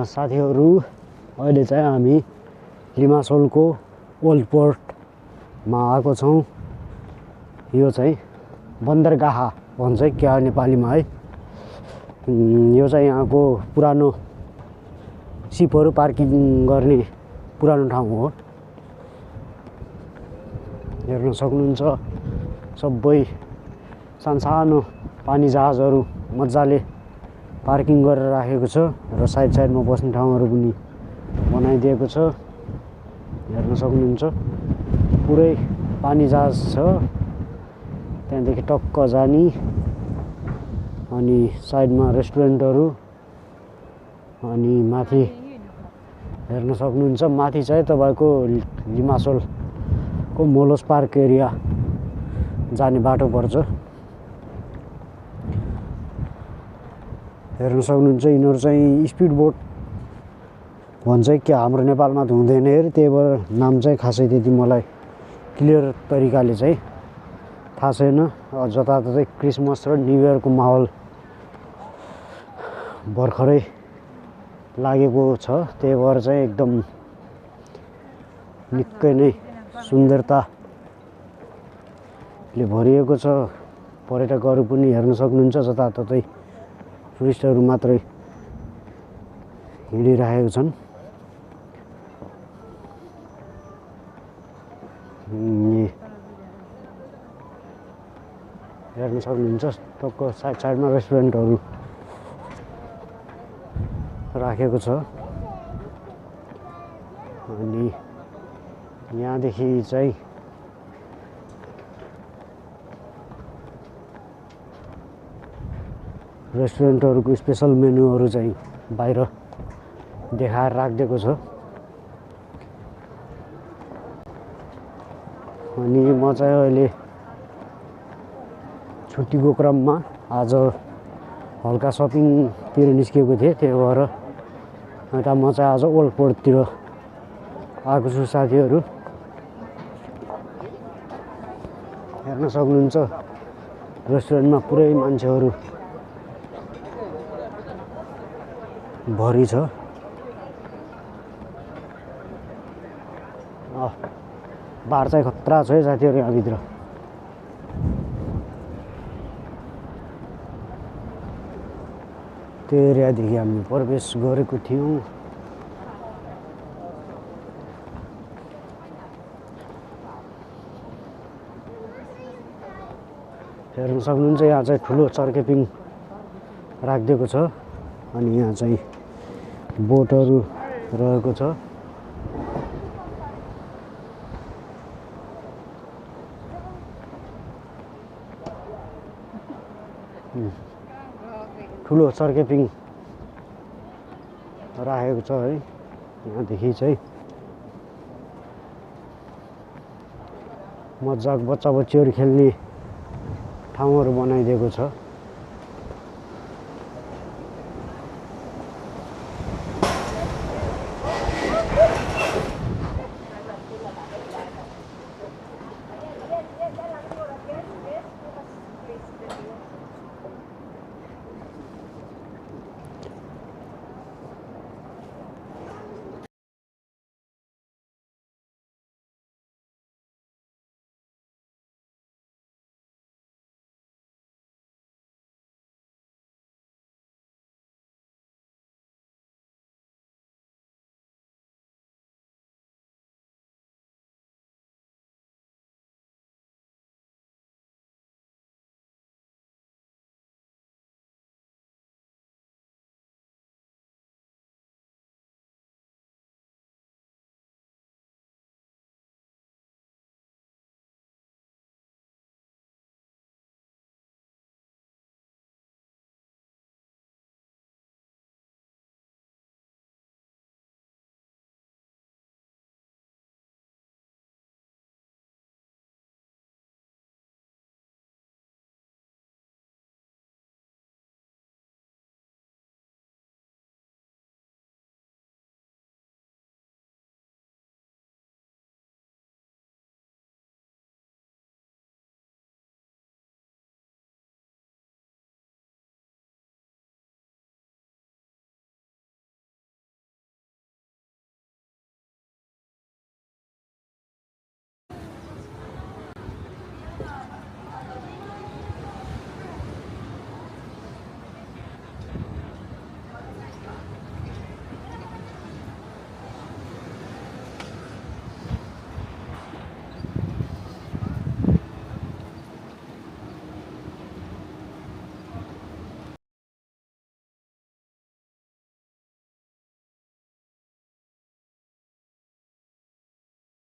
साथीहरू अहिले चाहिँ हामी लिमासोलको ओल्ड पोर्टमा आएको छौँ। यो चाहिँ बन्दरगाह भन्छ क्या नेपालीमा है। यो चाहिँ यहाँको पुरानो सिपहरू पार्किङ गर्ने पुरानो ठाउँ हो। हेर्न सक्नुहुन्छ सबै सानो पानी जहाजहरू मजाले पार्किङ गरेर राखेको छ र साइडमा बस्ने ठाउँहरू पनि बनाइदिएको छ। हेर्न सक्नुहुन्छ पुरै पानी जहाज छ, त्यहाँदेखि टक्क जाने, अनि साइडमा रेस्टुरेन्टहरू, अनि माथि हेर्न सक्नुहुन्छ माथि चाहिँ तपाईको लिमासोलको मोलोस पार्क एरिया जाने बाटो पर्छ। हेर्न सक्नुहुन्छ यिनीहरू चाहिँ स्पिड बोट भन्छ क्या, हाम्रो नेपालमा त हुँदैन अरे, त्यही भएर नाम चाहिँ खासै त्यति मलाई क्लियर तरिकाले चाहिँ थाहा छैन। जताततै क्रिसमस र न्यु इयरको माहौल भर्खरै लागेको छ, त्यही भएर चाहिँ एकदम निकै नै सुन्दरताले भरिएको छ। पर्यटकहरू पनि हेर्न सक्नुहुन्छ जताततै टुरिस्टहरू मात्रै हिँडिरहेको छन्। हेर्न सक्नुहुन्छ टक्क साइडमा रेस्टुरेन्टहरू राखेको छ। अनि यहाँदेखि चाहिँ रेस्टुरेन्टहरूको स्पेसल मेन्युहरू चाहिँ बाहिर देखाएर राखिदिएको छ। अनि म चाहिँ अहिले छुट्टीको क्रममा आज हल्का सपिङतिर निस्केको थिएँ, त्यही भएर यता म चाहिँ आज ओल्ड पोर्टतिर आएको छु। साथीहरू हेर्न सक्नुहुन्छ रेस्टुरेन्टमा पुरै मान्छेहरू भरि छ। बार चाहिँ खतरा छ है साथीहरू यहाँभित्र। त्यो एरियादेखि हामी प्रवेश गरेको थियौँ। हेर्न सक्नुहुन्छ यहाँ चाहिँ ठुलो चर्केपिङ राखिदिएको छ, अनि यहाँ चाहिँ बोटहरू रहेको छ। ठुलो चर्केपिङ राखेको छ है। यहाँदेखि चाहिँ मजाक बच्चा बच्चीहरू खेल्ने ठाउँहरू बनाइदिएको छ।